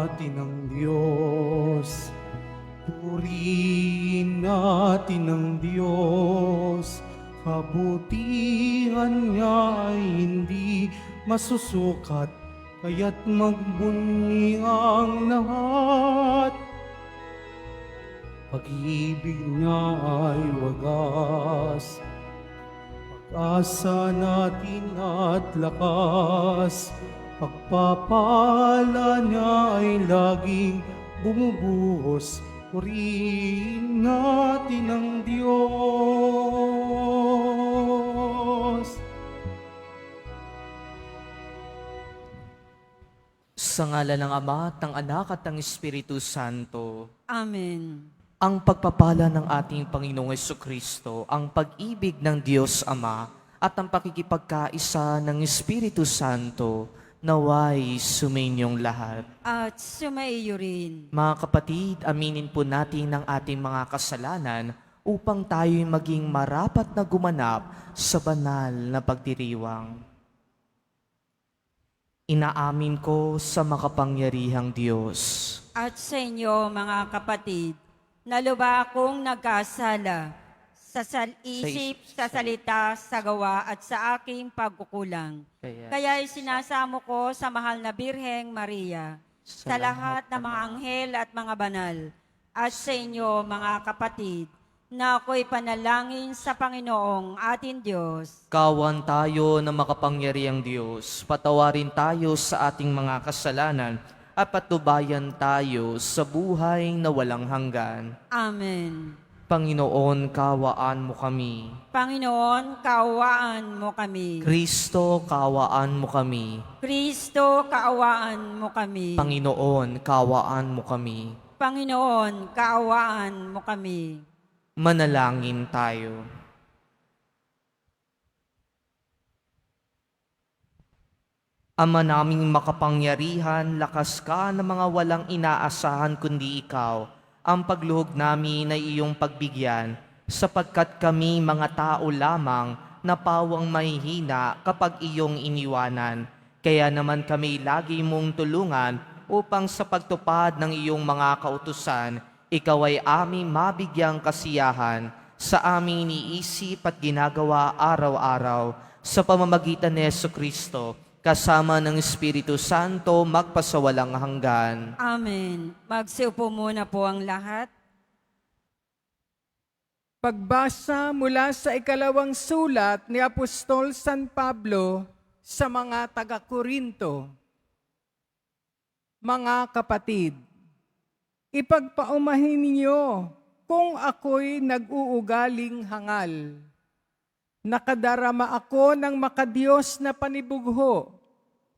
natin ang Diyos. Purihin natin ang Diyos. Kabutihan niya ay hindi masusukat, kaya't magbunyi ang lahat. Pag-ibig niya ay wagas, pag-asa natin at lakas. Pagpapala niya ay laging bumubuhos. Purihin natin ang Diyos. Sa ngalan ng Ama at ng Anak at ng Espiritu Santo. Amen. Ang pagpapala ng ating Panginoong Jesucristo, ang pag-ibig ng Diyos Ama, at ang pakikipagkaisa ng Espiritu Santo, naway sumainyong lahat. At sumaiyo rin. Mga kapatid, aminin po natin ang ating mga kasalanan upang tayo'y maging marapat na gumanap sa banal na pagdiriwang. Inaamin ko sa makapangyarihang Diyos At sa inyo, mga kapatid, na luba akong nagkasala sa isip, sa salita, sa gawa, at sa aking pagkukulang. Kaya isinasamo ko sa mahal na Birheng Maria, sa lahat ng mga anghel at mga banal, at sa inyo, mga kapatid, na ako'y panalangin sa Panginoong ating Diyos. Kawan tayo na makapangyarihang Diyos, patawarin tayo sa ating mga kasalanan at patubayan tayo sa buhay na walang hanggan. Amen. Panginoon, kawaan mo kami. Panginoon, kaawaan mo kami. Kristo, kawaan mo kami. Kristo, kaawaan mo kami. Panginoon, kawaan mo kami. Panginoon, kaawaan mo kami. Manalangin tayo. Ama naming makapangyarihan, lakas ka ng mga walang inaasahan kundi ikaw. Ang pagluhog namin ay iyong pagbigyan, sapagkat kami mga tao lamang na pawang mahihina kapag iyong iniwanan. Kaya naman kami lagi mong tulungan upang sa pagtupad ng iyong mga kautusan, ikaw ay aming mabigyang kasiyahan sa aming iniisip at ginagawa araw-araw sa pamamagitan ni Jesucristo, kasama ng Espiritu Santo, magpasawalang hanggan. Amen. Magsiupo muna po ang lahat. Pagbasa mula sa ikalawang sulat ni Apostol San Pablo sa mga taga-Korinto. Mga kapatid, ipagpaumahin ninyo kung ako'y nag-uugaling hangal. Nakadarama ako ng makadiyos na panibugho,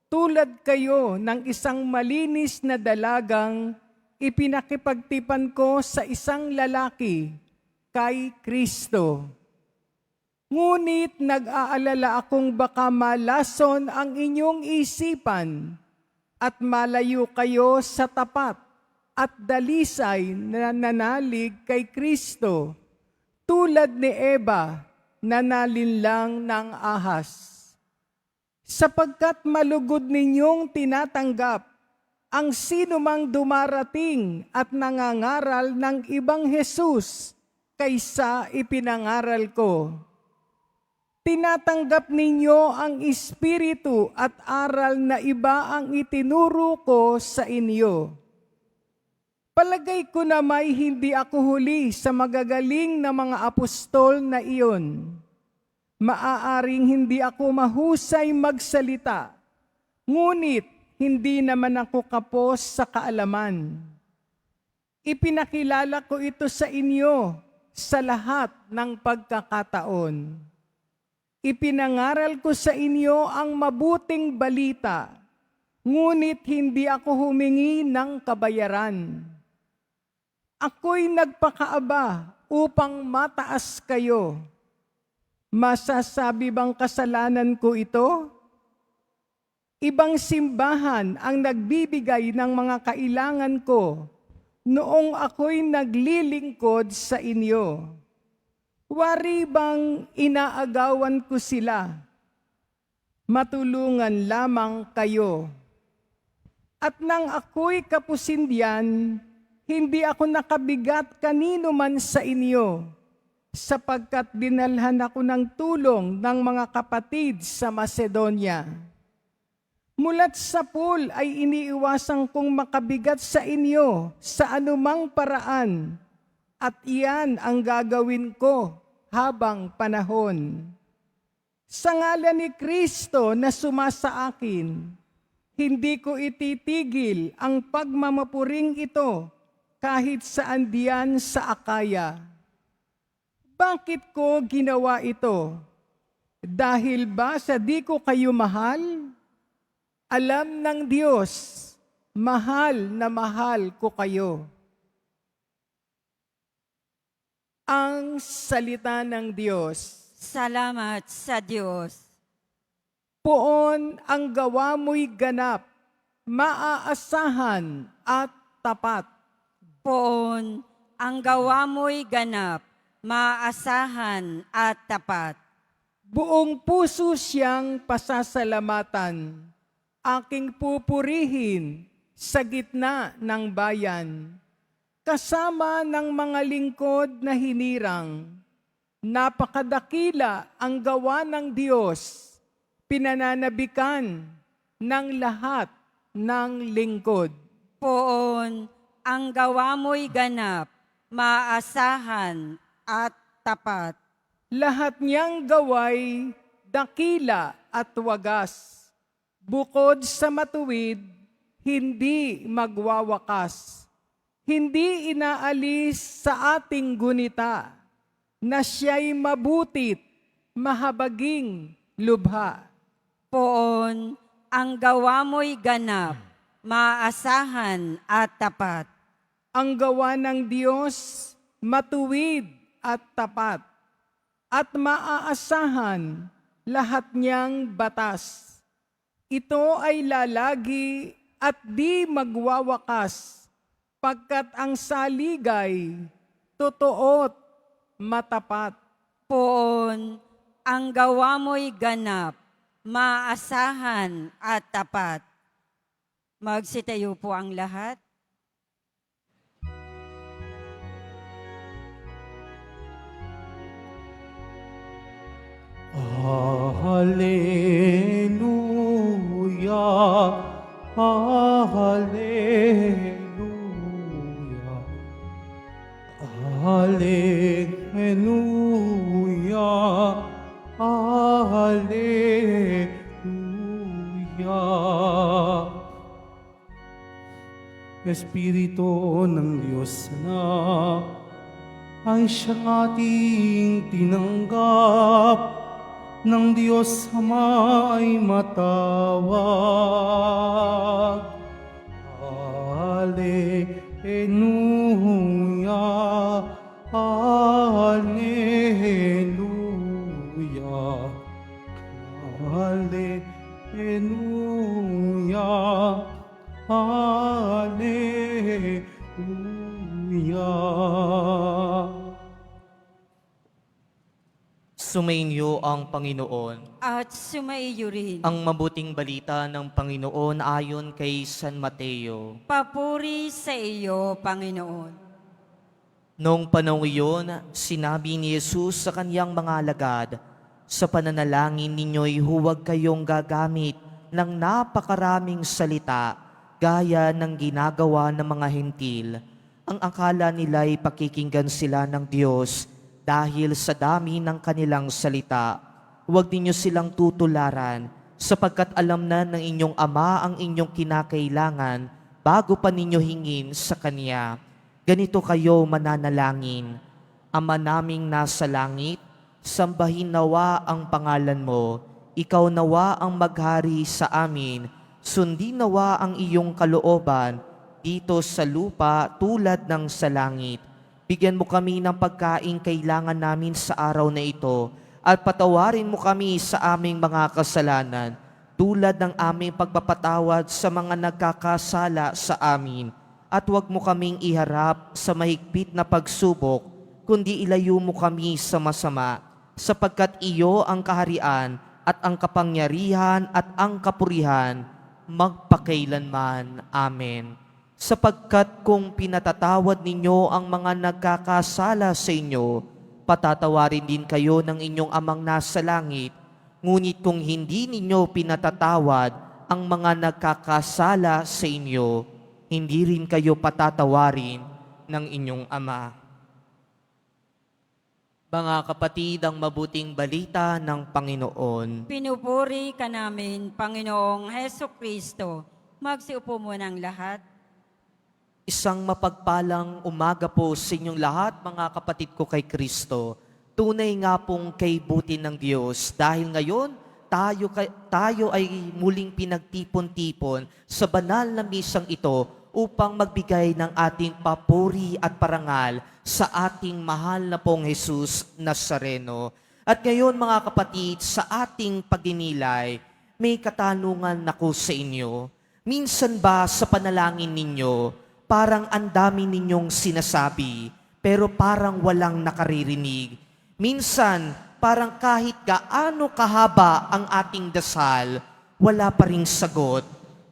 tulad kayo ng isang malinis na dalagang ipinakipagtipan ko sa isang lalaki, kay Kristo. Ngunit nag-aalala akong baka malason ang inyong isipan at malayo kayo sa tapat at dalisay na nanalig kay Kristo, tulad ni Eva, nanalin lang ng ahas. Sapagkat malugod ninyong tinatanggap ang sinumang dumarating at nangangaral ng ibang Jesus kaysa ipinangaral ko. Tinatanggap ninyo ang espiritu at aral na iba ang itinuro ko sa inyo. Palagay ko na may hindi ako huli sa magagaling na mga apostol na iyon. Maaaring hindi ako mahusay magsalita, ngunit hindi naman ako kapos sa kaalaman. Ipinakilala ko ito sa inyo sa lahat ng pagkakataon. Ipinangaral ko sa inyo ang mabuting balita, ngunit hindi ako humingi ng kabayaran. Ako'y nagpakaaba upang mataas kayo. Masasabi bang kasalanan ko ito? Ibang simbahan ang nagbibigay ng mga kailangan ko noong ako'y naglilingkod sa inyo. Wari bang inaagawan ko sila? Matulungan lamang kayo. At nang ako'y kapusindian, hindi ako nakabigat kanino man sa inyo, sapagkat dinalhan ako ng tulong ng mga kapatid sa Macedonia. Mulat sa pool ay iniiwasang kong makabigat sa inyo sa anumang paraan, at iyan ang gagawin ko habang panahon. Sa ngalan ni Kristo na sumasa akin, hindi ko ititigil ang pagmamapuring ito kahit saan diyan sa Akaya. Bakit ko ginawa ito? Dahil ba sa di ko kayo mahal? Alam ng Diyos, mahal na mahal ko kayo. Ang salita ng Diyos. Salamat sa Diyos. Poon ang gawa mo'y ganap, maaasahan at tapat. Poon, ang gawa mo'y ganap, maaasahan at tapat. Buong puso siyang pasasalamatan, aking pupurihin sa gitna ng bayan. Kasama ng mga lingkod na hinirang, napakadakila ang gawa ng Diyos, pinananabikan ng lahat ng lingkod. Poon, ang gawa mo'y ganap, maaasahan at tapat. Lahat niyang gaway, dakila at wagas. Bukod sa matuwid, hindi magwawakas. Hindi inaalis sa ating gunita na siya'y mabutit, mahabaging lubha. Poon, ang gawa mo'y ganap, maaasahan at tapat. Ang gawa ng Diyos, matuwid at tapat, at maaasahan lahat niyang batas. Ito ay lalagi at di magwawakas, pagkat ang saligay, totoo't matapat. Poon, ang gawa mo'y ganap, maaasahan at tapat. Magsitayo po ang lahat. Hallelujah, Hallelujah, Hallelujah, Hallelujah. Espiritu ng Diyos na ay siyang ating tinanggap, ng Diyos Ama ay matawag. Hallelujah, Hallelujah, Hallelujah, Hallelujah. Sumainyo ang Panginoon. At sumaiyo rin. Ang mabuting balita ng Panginoon ayon kay San Mateo. Papuri sa iyo, Panginoon. Noong panahon iyon, sinabi ni Jesus sa kaniyang mga alagad, sa pananalangin ninyo'y huwag kayong gagamit ng napakaraming salita gaya ng ginagawa ng mga hentil. Ang akala nila'y pakikinggan sila ng Diyos dahil sa dami ng kanilang salita. Huwag ninyo silang tutularan sapagkat alam na ng inyong Ama ang inyong kinakailangan bago pa ninyo hingin sa Kanya. Ganito kayo mananalangin. Ama naming nasa langit, sambahin nawa ang pangalan mo. Ikaw nawa ang maghari sa amin. Sundin nawa ang iyong kalooban dito sa lupa tulad ng sa langit. Bigyan mo kami ng pagkain kailangan namin sa araw na ito at patawarin mo kami sa aming mga kasalanan tulad ng aming pagpapatawad sa mga nagkakasala sa amin. At huwag mo kaming iharap sa mahigpit na pagsubok, kundi ilayo mo kami sa masama, sapagkat iyo ang kaharian at ang kapangyarihan at ang kapurihan magpakailanman. Amen. Sapagkat kung pinatatawad ninyo ang mga nagkakasala sa inyo, patatawarin din kayo ng inyong amang nasa langit. Ngunit kung hindi ninyo pinatatawad ang mga nagkakasala sa inyo, hindi rin kayo patatawarin ng inyong ama. Mga kapatid, ang mabuting balita ng Panginoon. Pinupuri ka namin, Panginoong Heso Kristo. Magsiupo muna ang lahat. Isang mapagpalang umaga po sa inyong lahat, mga kapatid ko kay Kristo. Tunay nga pong kay buti ng Diyos dahil ngayon tayo ay muling pinagtipon-tipon sa banal na misang ito upang magbigay ng ating papuri at parangal sa ating mahal na pong Jesus Nazareno. At ngayon mga kapatid, sa ating pagdinilay, may katanungan ako sa inyo. Minsan ba sa panalangin ninyo, parang ang dami ninyong sinasabi, pero parang walang nakaririnig? Minsan, parang kahit gaano kahaba ang ating dasal, wala pa ring sagot.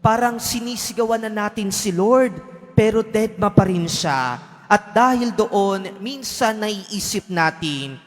Parang sinisigawan na natin si Lord, pero deadma pa rin siya. At dahil doon, minsan naiisip natin,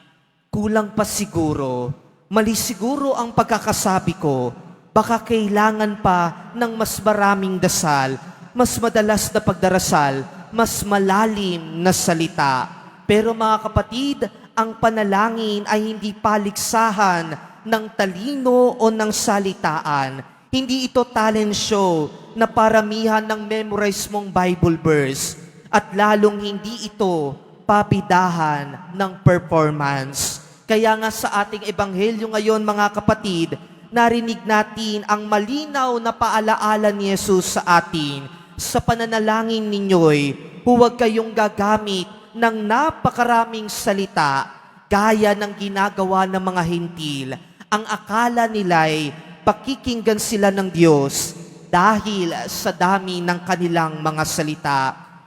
kulang pa siguro, mali siguro ang pagkakasabi ko, baka kailangan pa ng mas maraming dasal, mas madalas na pagdarasal, mas malalim na salita. Pero mga kapatid, ang panalangin ay hindi paligsahan ng talino o ng salitaan. Hindi ito talent show na paramihan ng memorize mong Bible verse. At lalong hindi ito papidahan ng performance. Kaya nga sa ating ebanghelyo ngayon mga kapatid, narinig natin ang malinaw na paalaala ni Jesus sa atin. Sa pananalangin ninyo'y huwag kayong gagamit ng napakaraming salita gaya ng ginagawa ng mga hintil. Ang akala nila'y pakikinggan sila ng Diyos dahil sa dami ng kanilang mga salita.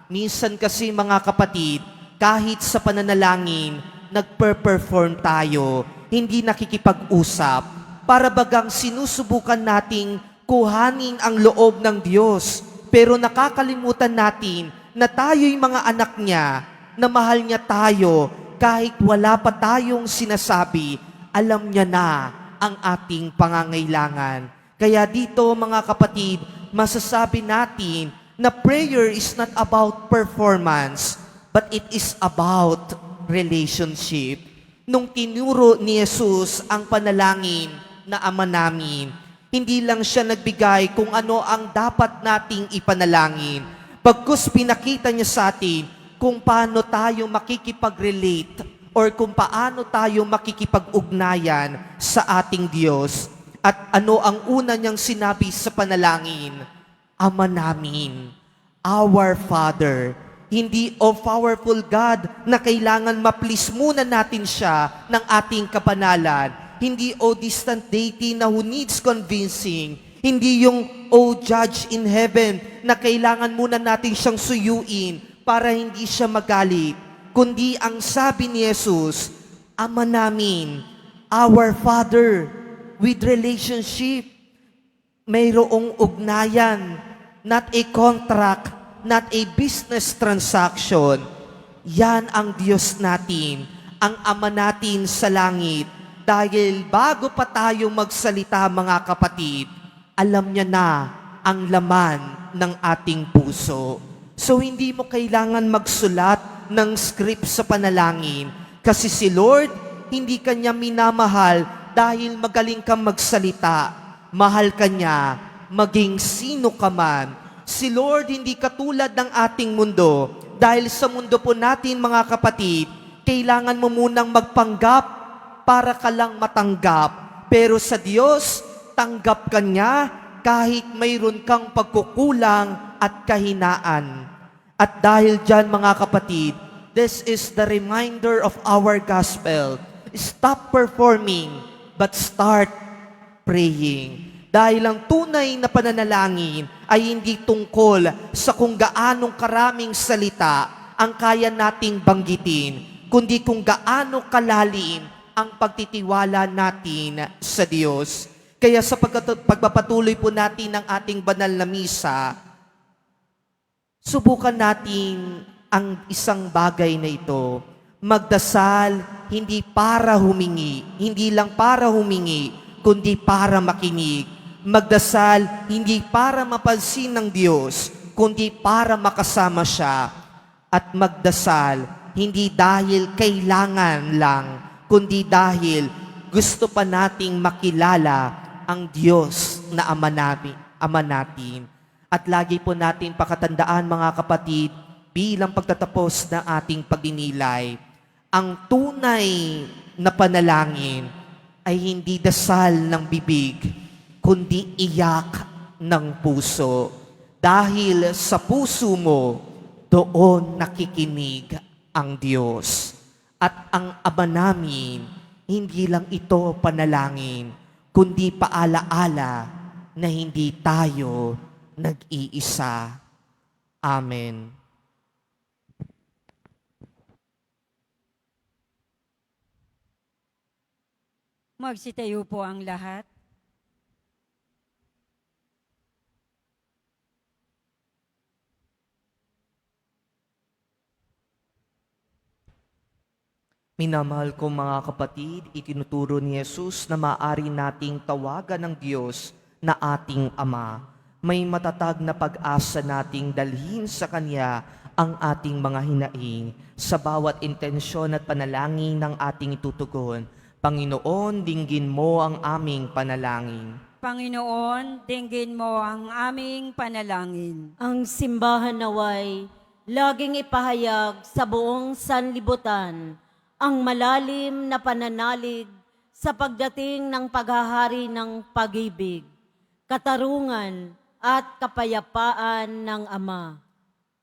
Minsan kasi mga kapatid, kahit sa pananalangin, nagper-perform tayo, hindi nakikipag-usap. Para bagang sinusubukan nating kuhanin ang loob ng Diyos, pero nakakalimutan natin na tayo'y mga anak niya, na mahal niya tayo, kahit wala pa tayong sinasabi, alam niya na ang ating pangangailangan. Kaya dito mga kapatid, masasabi natin na prayer is not about performance, but it is about relationship. Nung tinuro ni Jesus ang panalangin na Ama namin, hindi lang siya nagbigay kung ano ang dapat nating ipanalangin. Pagkus pinakita niya sa atin kung paano tayo makikipag-relate or kung paano tayo makikipag-ugnayan sa ating Diyos. At ano ang una niyang sinabi sa panalangin? Ama namin, our Father. Hindi o powerful God na kailangan ma-please muna natin siya ng ating kapanalan. Hindi o distant deity na who needs convincing. Hindi yung o judge in heaven na kailangan muna natin siyang suyuin para hindi siya magalit. Kundi ang sabi ni Jesus, Ama namin, our Father, with relationship. Mayroong ugnayan, not a contract, not a business transaction. Yan ang Diyos natin, ang Ama natin sa langit. Dahil bago pa tayo magsalita mga kapatid, alam niya na ang laman ng ating puso. So hindi mo kailangan magsulat ng script sa panalangin kasi si Lord, hindi kanya minamahal dahil magaling kang magsalita. Mahal ka niya, maging sino ka man. Si Lord hindi katulad ng ating mundo. Dahil sa mundo po natin mga kapatid, kailangan mo munang magpanggap para ka lang matanggap. Pero sa Diyos, tanggap ka niya kahit mayroon kang pagkukulang at kahinaan. At dahil dyan mga kapatid, this is the reminder of our gospel. Stop performing, but start praying. Dahil ang tunay na pananalangin ay hindi tungkol sa kung gaanong karaming salita ang kaya nating banggitin, kundi kung gaano kalalim ang pagtitiwala natin sa Diyos. Kaya sa pagpapatuloy po natin ng ating banal na misa, subukan natin ang isang bagay na ito. Magdasal hindi para humingi, hindi lang para humingi, kundi para makinig. Magdasal hindi para mapansin ng Diyos, kundi para makasama siya. At magdasal hindi dahil kailangan lang, kundi dahil gusto pa nating makilala ang Diyos na Ama natin. At lagi po natin pakatandaan, mga kapatid, bilang pagtatapos ng ating pagdinilay, ang tunay na panalangin ay hindi dasal ng bibig, kundi iyak ng puso. Dahil sa puso mo, doon nakikinig ang Diyos. At ang Ama namin, hindi lang ito panalangin, kundi paalaala na hindi tayo nag-iisa. Amen. Magsitayo po ang lahat. Minamahal kong mga kapatid, itinuturo ni Jesus na maaari nating tawagan ng Diyos na ating Ama. May matatag na pag-asa nating dalhin sa Kanya ang ating mga hinaing sa bawat intensyon at panalangin ng ating itutugon. Panginoon, dinggin mo ang aming panalangin. Panginoon, dinggin mo ang aming panalangin. Ang simbahan naway laging ipahayag sa buong sanlibutan ang malalim na pananalig sa pagdating ng paghahari ng pag-ibig, katarungan at kapayapaan ng Ama.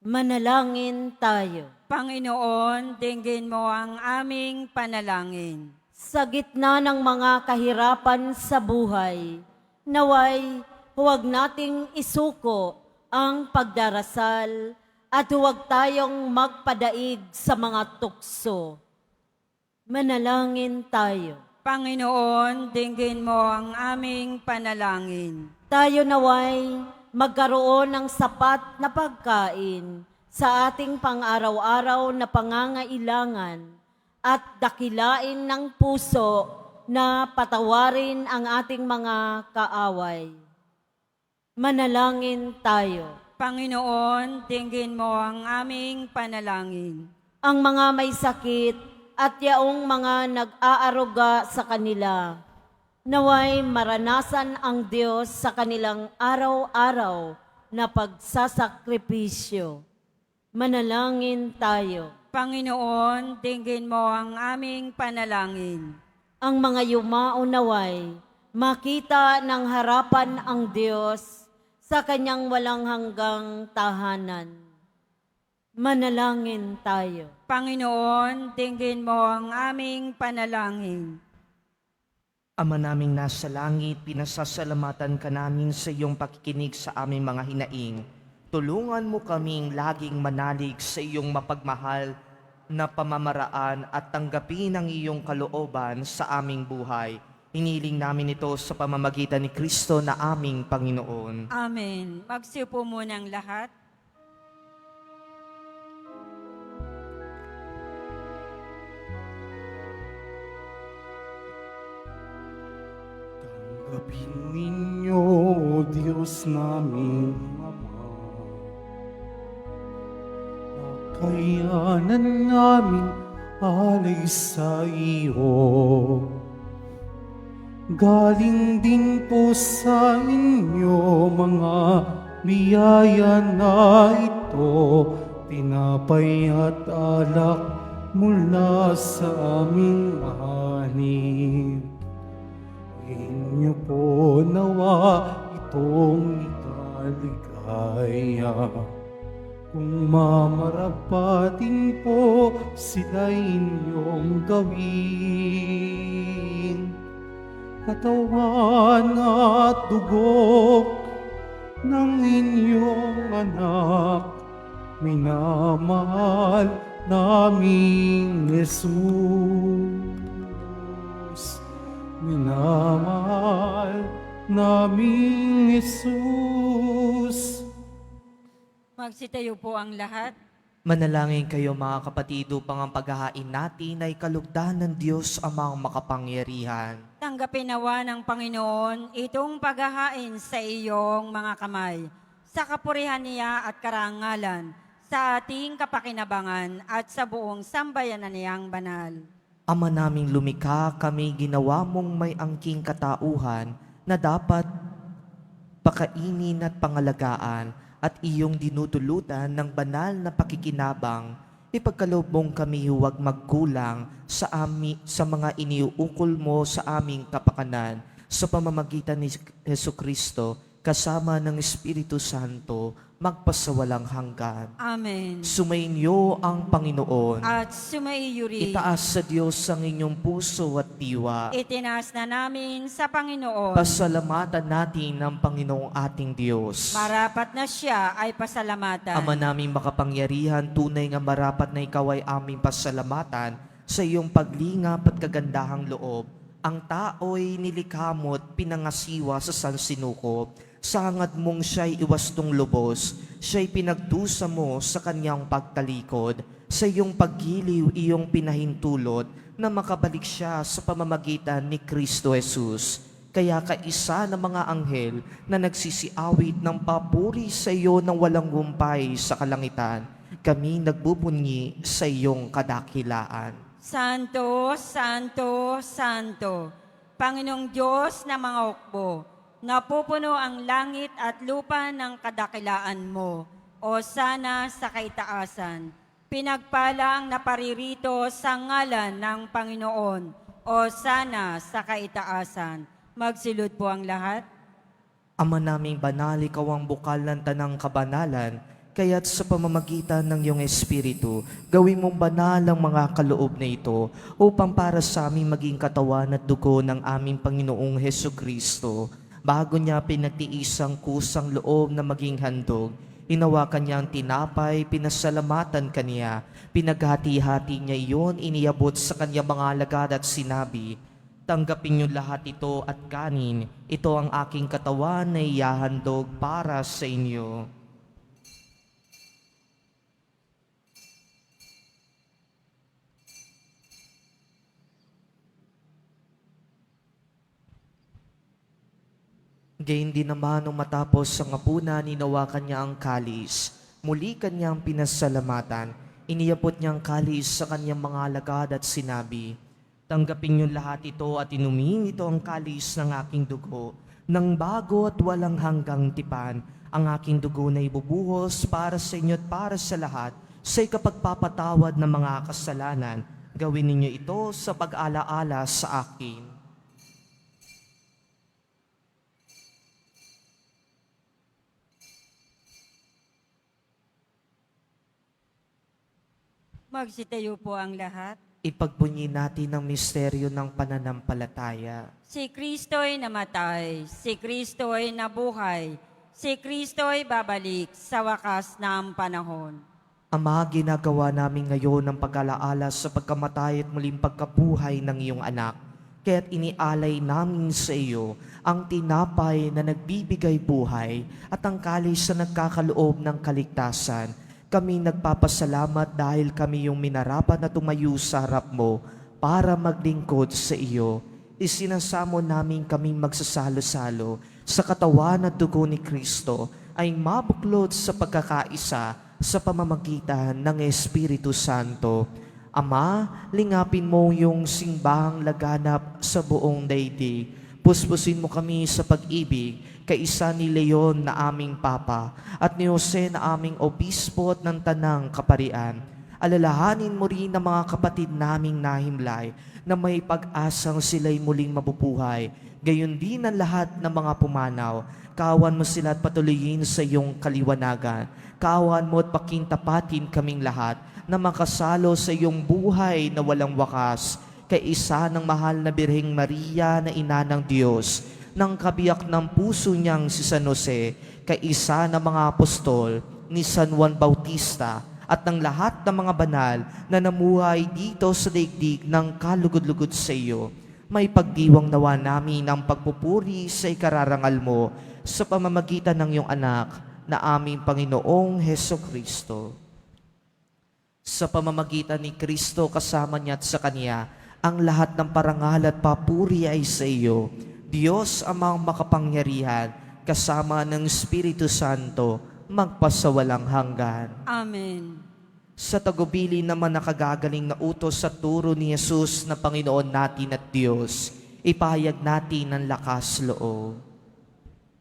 Manalangin tayo. Panginoon, dinggin mo ang aming panalangin. Sa gitna ng mga kahirapan sa buhay, naway huwag nating isuko ang pagdarasal at huwag tayong magpadaig sa mga tukso. Manalangin tayo. Panginoon, dinggin mo ang aming panalangin. Tayo naway magkaroon ng sapat na pagkain sa ating pang-araw-araw na pangangailangan at dakilain ng puso na patawarin ang ating mga kaaway. Manalangin tayo. Panginoon, dinggin mo ang aming panalangin. Ang mga may sakit at yaong mga nag-aaruga sa kanila, naway maranasan ang Diyos sa kanilang araw-araw na pagsasakripisyo. Manalangin tayo. Panginoon, dinggin mo ang aming panalangin. Ang mga yumao naway makita ng harapan ang Diyos sa kanyang walang hanggang tahanan. Manalangin tayo. Panginoon, dinggin mo ang aming panalangin. Ama naming nasa langit, pinasasalamatan ka namin sa iyong pakikinig sa aming mga hinaing. Tulungan mo kaming laging manalig sa iyong mapagmahal na pamamaraan at tanggapin ang iyong kalooban sa aming buhay. Hiniling namin ito sa pamamagitan ni Kristo na aming Panginoon. Amen. Magsiupo muna ang lahat. Tanggapin ninyo, O Diyos naming Ama, nakayanan namin alay sa iyo. Galing din po sa inyo mga biyaya na ito, tinapay at alak mula sa aming hanip. Inyo po nawa itong ikaligaya. Kung mamarapatin po sila inyong gawin. Katawan at dugo ng inyong anak, minamahal naming Jesus. Minamahal naming Jesus. Magsitayo po ang lahat. Manalangin kayo mga kapatid upang ang paghahain natin ay kalugdan ng Diyos amang makapangyarihan. Tanggapin nawa ng Panginoon itong paghahain sa iyong mga kamay, sa kapurihan niya at karangalan, sa ating kapakinabangan at sa buong sambayanan niyang banal. Ama naming lumikha, kami ginawa mong may angking katauhan na dapat pakainin at pangalagaan at iyong dinudulutan ng banal na pakikinabang. Ipagkaloob mong kami huwag magkulang sa mga iniuukol mo sa aming kapakanan sa pamamagitan ni Jesucristo kasama ng Espiritu Santo magpasawalang hanggan. Amen. Sumainyo ang Panginoon. At sumaiyo rin. Itaas sa Diyos ang inyong puso at diwa. Itinaas na namin sa Panginoon. Pasalamatan natin ang Panginoong ating Diyos. Marapat na siya ay pasalamatan. Ama naming makapangyarihan, tunay nga marapat na ikaw ay aming pasalamatan sa iyong paglingap at kagandahang loob. Ang tao'y nilikha mo at pinangasiwa sa sansinuko. Sa hangad mong siya'y iwastong lubos, siya'y pinagdusa mo sa kanyang pagtalikod. Sa iyong paggiliw, iyong pinahintulot na makabalik siya sa pamamagitan ni Kristo Jesus. Kaya kaisa ng mga anghel na nagsisiawit ng papuri sa iyo ng walang gumpay sa kalangitan, kami nagbubunyi sa iyong kadakilaan. Santo, Santo, Santo, Panginoong Diyos na mga hukbo, napupuno ang langit at lupa ng kadakilaan mo, o sana sa kaitaasan. Pinagpala ang naparirito sa ngalan ng Panginoon, o sana sa kaitaasan. Magsilod po ang lahat. Ama naming banal, ikaw ang bukal ng tanang kabanalan, kaya't sa pamamagitan ng iyong Espiritu, gawin mong banal ang mga kaloob na ito upang para sa aming maging katawan at dugo ng aming Panginoong Hesukristo. Bago niya pinagtiis ang kusang loob na maging handog, hinawakan niya ang tinapay, pinasalamatan kaniya, pinaghati-hati niya iyon, iniabot sa kanyang mga alagad at sinabi, tanggapin niyo lahat ito at kanin, ito ang aking katawan na iyahandog para sa inyo. Gayun din naman nung matapos ang hapunan, ninawakan niya ang kalis. Muli kanyang pinasalamatan. Iniabot niya ang kalis sa kanyang mga alagad at sinabi, tanggapin niyo lahat ito at inumin ito ang kalis ng aking dugo. Nang bago at walang hanggang tipan, ang aking dugo na ibubuhos para sa inyo at para sa lahat sa ikapagpapatawad ng mga kasalanan. Gawin ninyo ito sa pag-alaala sa akin. Magsitayo po ang lahat. Ipagbunyi natin ang misteryo ng pananampalataya. Si Kristo'y namatay, si Kristo'y nabuhay, si Kristo'y babalik sa wakas ng panahon. Ama, ginagawa namin ngayon ang pag-alaala sa pagkamatay at muling pagkabuhay ng iyong anak. Kaya't inialay namin sa iyo ang tinapay na nagbibigay buhay at ang kalis na nagkakaloob ng kaligtasan. Kami nagpapasalamat dahil kami yung minarapat na tumayo sa harap mo para maglingkod sa iyo. Isinasamo namin kaming magsasalo-salo sa katawan at dugo ni Kristo ay mabuklod sa pagkakaisa sa pamamagitan ng Espiritu Santo. Ama, lingapin mo yung simbahang laganap sa buong daigdig. Puspusin mo kami sa pag-ibig, kaisa ni Leon na aming Papa at ni Jose na aming Obispo at ng Tanang Kaparian. Alalahanin mo rin ang mga kapatid naming nahimlay na may pag-asang sila'y muling mabubuhay. Gayon din ang lahat ng mga pumanaw. Kawan mo sila at patuloyin sa iyong kaliwanagan. Kawan mo at pakintapatin kaming lahat na makasalo sa iyong buhay na walang wakas. Kaisa ng mahal na Birheng Maria na ina ng Diyos, ng kabiyak ng puso niyang si San Jose, kaisa ng mga apostol, ni San Juan Bautista, at ng lahat ng mga banal na namuhay dito sa daigdig ng kalugod-lugod sa iyo. may pagdiwang nawa namin ang pagpupuri sa ikararangal mo sa pamamagitan ng iyong anak na aming Panginoong Heso Kristo. Sa pamamagitan ni Kristo kasama niya at sa Kanya, ang lahat ng parangal at papuri ay sa iyo, Diyos amang makapangyarihan, kasama ng Espiritu Santo, magpasawalang hanggan. Amen. Sa tagubili naman nakagagaling na utos sa turo ni Jesus na Panginoon natin at Diyos, ipahayag natin ang lakas loob.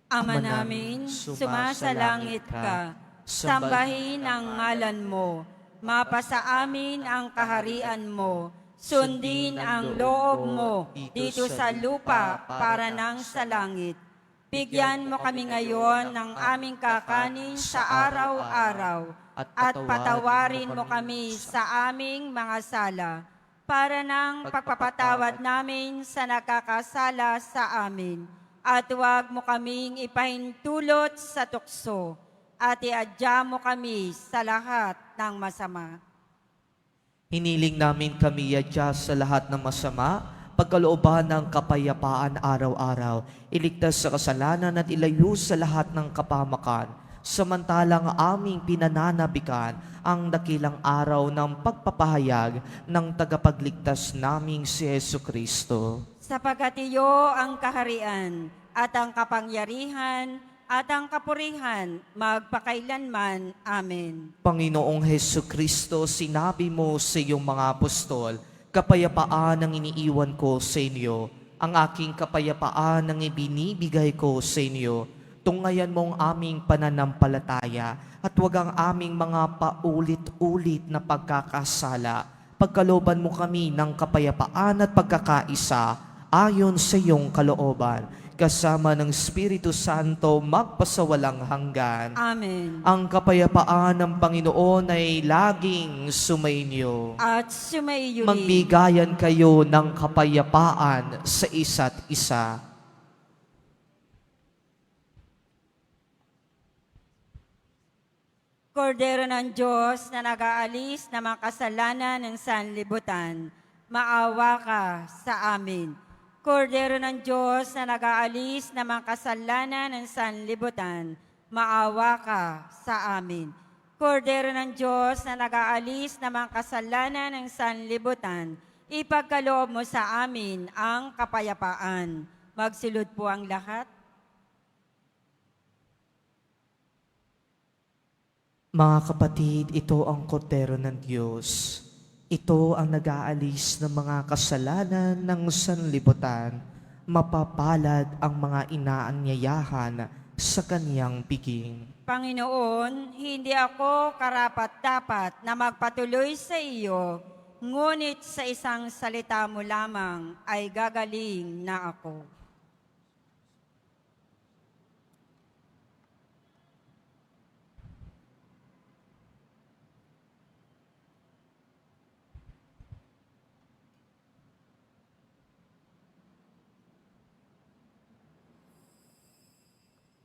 Ama namin, sumasalangit ka, sambahin ang ngalan mo, mapasa amin ang kaharian mo, sundin ang loob mo dito sa lupa para nang sa langit. Bigyan mo kami ngayon ng aming kakanin sa araw-araw at patawarin mo kami sa aming mga sala para ng pagpapatawad namin sa nakakasala sa amin. At huwag mo kaming ipahintulot sa tukso at iadya mo kami sa lahat ng masama. Hiniling namin kami adya sa lahat ng masama, pagkalooban ng kapayapaan araw-araw, iligtas sa kasalanan at ilayo sa lahat ng kapamakan, samantalang aming pinananabikan ang dakilang araw ng pagpapahayag ng tagapagligtas naming si Yesu Kristo. Sapagkat iyo ang kaharian at ang kapangyarihan at ang kapurihan magpakailanman. Amen. Panginoong Hesu Kristo, sinabi mo sa iyong mga apostol, kapayapaan ang iniiwan ko sa inyo, ang aking kapayapaan ang ibinibigay ko sa inyo. Tungayan mong aming pananampalataya at huwag ang aming mga paulit-ulit na pagkakasala. Pagkalooban mo kami ng kapayapaan at pagkakaisa ayon sa iyong kalooban, kasama ng Espiritu Santo magpasawalang hanggan. Amen. Ang kapayapaan ng Panginoon ay laging sumainyo. At sumaiyo rin. Magbigayan kayo ng kapayapaan sa isa't isa. Kordero ng Diyos na nag-aalis ng mga kasalanan ng sanlibutan, maawa ka sa amin. Kordero ng Diyos na nag-aalis ng mga kasalanan ng sanlibutan, maawa ka sa amin. Kordero ng Diyos na nag-aalis ng mga kasalanan ng sanlibutan, ipagkaloob mo sa amin ang kapayapaan. Magsilod po ang lahat. Mga kapatid, ito ang kordero ng Diyos. Ito ang nag-aalis ng mga kasalanan ng sanlibutan. Mapapalad ang mga inaanyayahan sa kaniyang piging. Panginoon, hindi ako karapat-dapat na magpatuloy sa iyo, ngunit sa isang salita mo lamang ay gagaling na ako.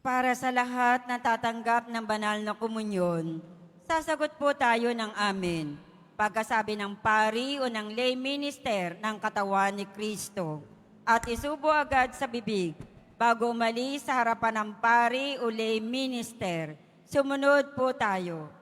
Para sa lahat na tatanggap ng banal na komunyon, sasagot po tayo ng amen. Pagkasabi ng pari o ng lay minister ng katawan ni Kristo. At isubo agad sa bibig bago umalis sa harapan ng pari o lay minister. Sumunod po tayo.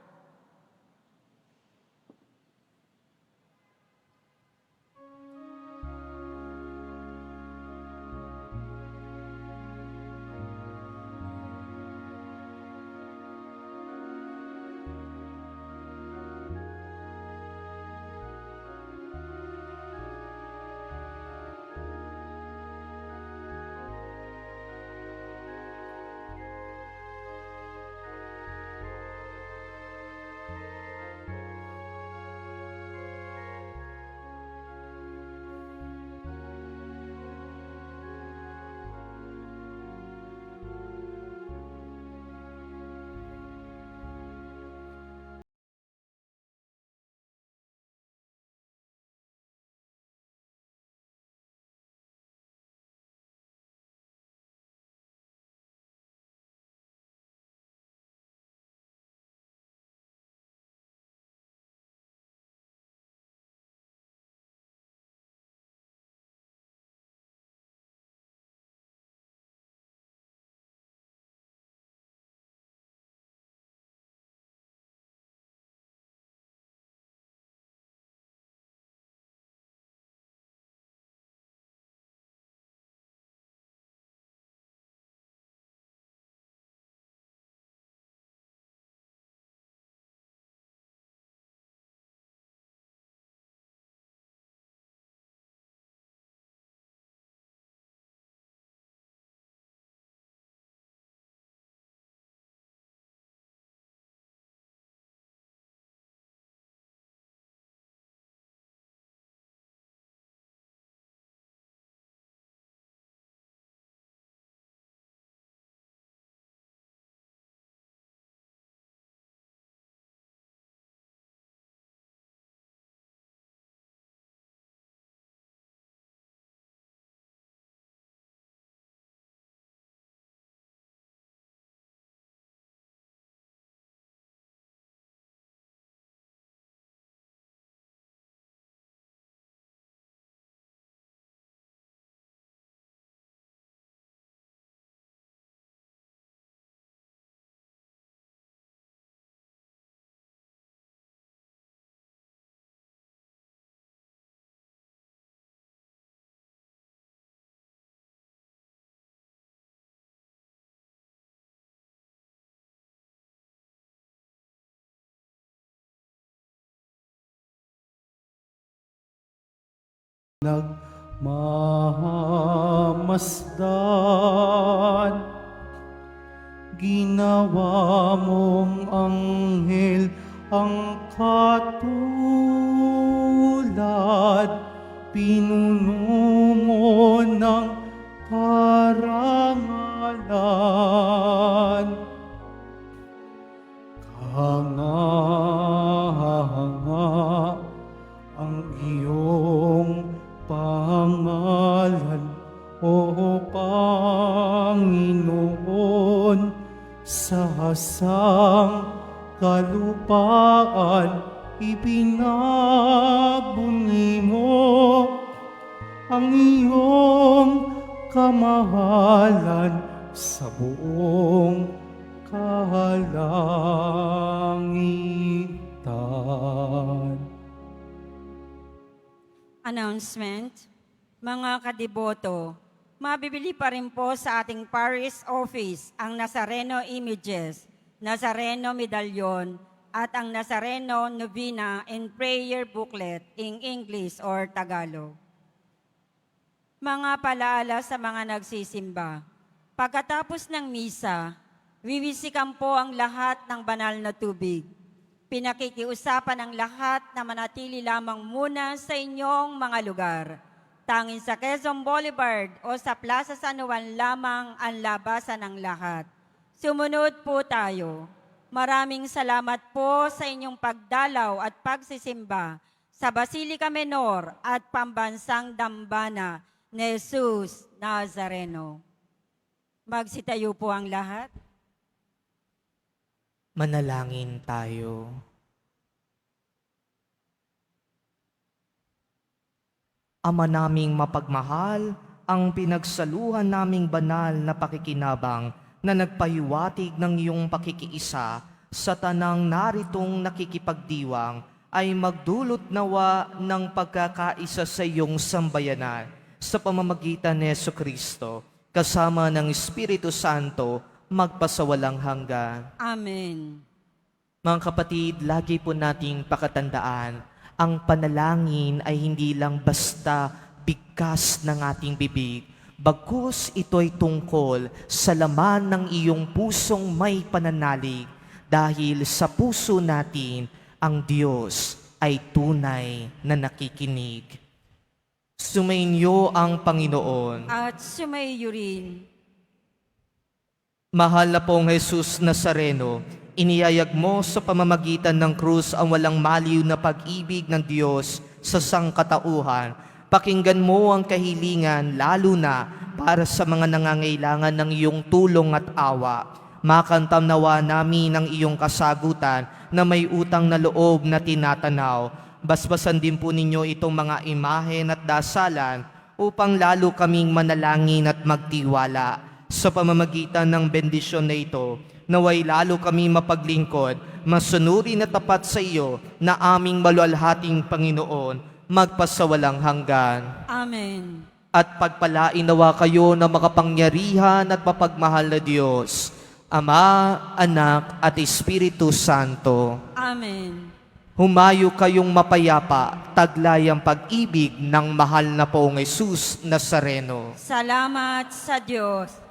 nagmamasdan. Ginawa mong anghel ang katulad, pinuno mo ng karangalan. Kahanga ang iyong pangalan, O Panginoon, sa hasang kalupaan ipinagbunyi mo ang iyong kamahalan sa buong kalangitan. Announcement. Mga kadiboto, mabibili pa rin po sa ating parish office ang Nazareno Images, Nazareno Medallion, at ang Nazareno Novena and Prayer Booklet in English or Tagalog. Mga palaala sa mga nagsisimba. Pagkatapos ng misa, wiwisikan po ang lahat ng banal na tubig. Pinakikiusapan ang lahat na manatili lamang muna sa inyong mga lugar. Tanging sa Quezon Boulevard o sa Plaza San Juan lamang ang labasan ng lahat. Sumunod po tayo. Maraming salamat po sa inyong pagdalaw at pagsisimba sa Basilica Menor at Pambansang Dambana ni Jesus Nazareno. Magsitayo po ang lahat. Manalangin tayo. Ama naming mapagmahal, ang pinagsaluhan naming banal na pakikinabang na nagpahiwatig ng iyong pakikiisa sa tanang naritong nakikipagdiwang ay magdulot nawa ng pagkakaisa sa iyong sambayanan sa pamamagitan ni Jesucristo, kasama ng Espiritu Santo, magpasawalang hanggan. Amen. Mga kapatid, lagi po nating pakatandaan, ang panalangin ay hindi lang basta bigkas ng ating bibig, bagkus ito'y tungkol sa laman ng iyong pusong may pananalig, dahil sa puso natin, ang Diyos ay tunay na nakikinig. Sumainyo ang Panginoon. At sumayo rin. Mahal na pong Jesus Nazareno, iniyayag mo sa pamamagitan ng krus ang walang maliw na pag-ibig ng Diyos sa sangkatauhan. Pakinggan mo ang kahilingan, lalo na para sa mga nangangailangan ng iyong tulong at awa. Makamtan nawa namin ang iyong kasagutan na may utang na loob na tinatanaw. Basbasan din po ninyo itong mga imahen at dasalan upang lalo kaming manalangin at magtiwala. Sa pamamagitan ng bendisyon na ito, naway lalo kami mapaglingkod, masunuri na tapat sa iyo na aming maluwalhating Panginoon, magpasawalang hanggan. Amen. At pagpalain nawa kayo na makapangyarihan at mapagmahal na Diyos, Ama, Anak, at Espiritu Santo. Amen. Humayo kayong mapayapa, taglay ang pag-ibig ng mahal na poong Jesus Nazareno. Salamat sa Diyos.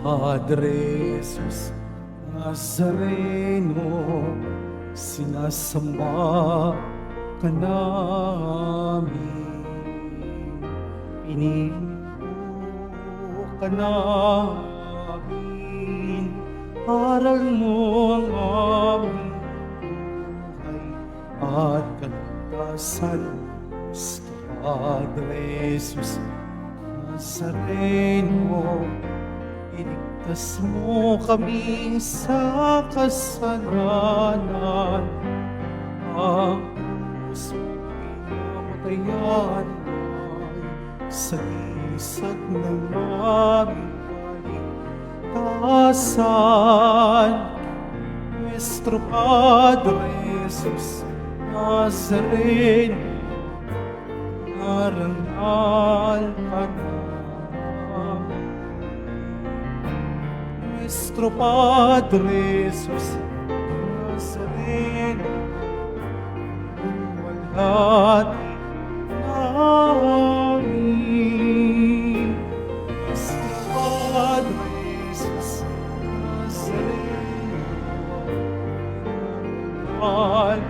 Padre Jesus Nazareno, sinasamba ka namin. Pinili ka namin, aral mo ang aming buhay at kaligtasan. Padre Jesus Nazareno, iligtas mo kami sa kasalanan. Ang puso pinamatayan ay sa isag ng aming kaligtasan. Nuestro Padre Jesus Nazareno, narangal ka namin. Nuestro Padre Jesus Nazareno, luwalhati namin. Nuestro Padre Jesus Nazareno, luwalhati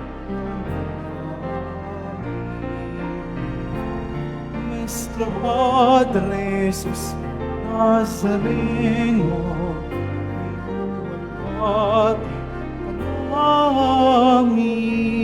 Nuestro Padre Jesus Nazareno, luwalhati ka namin.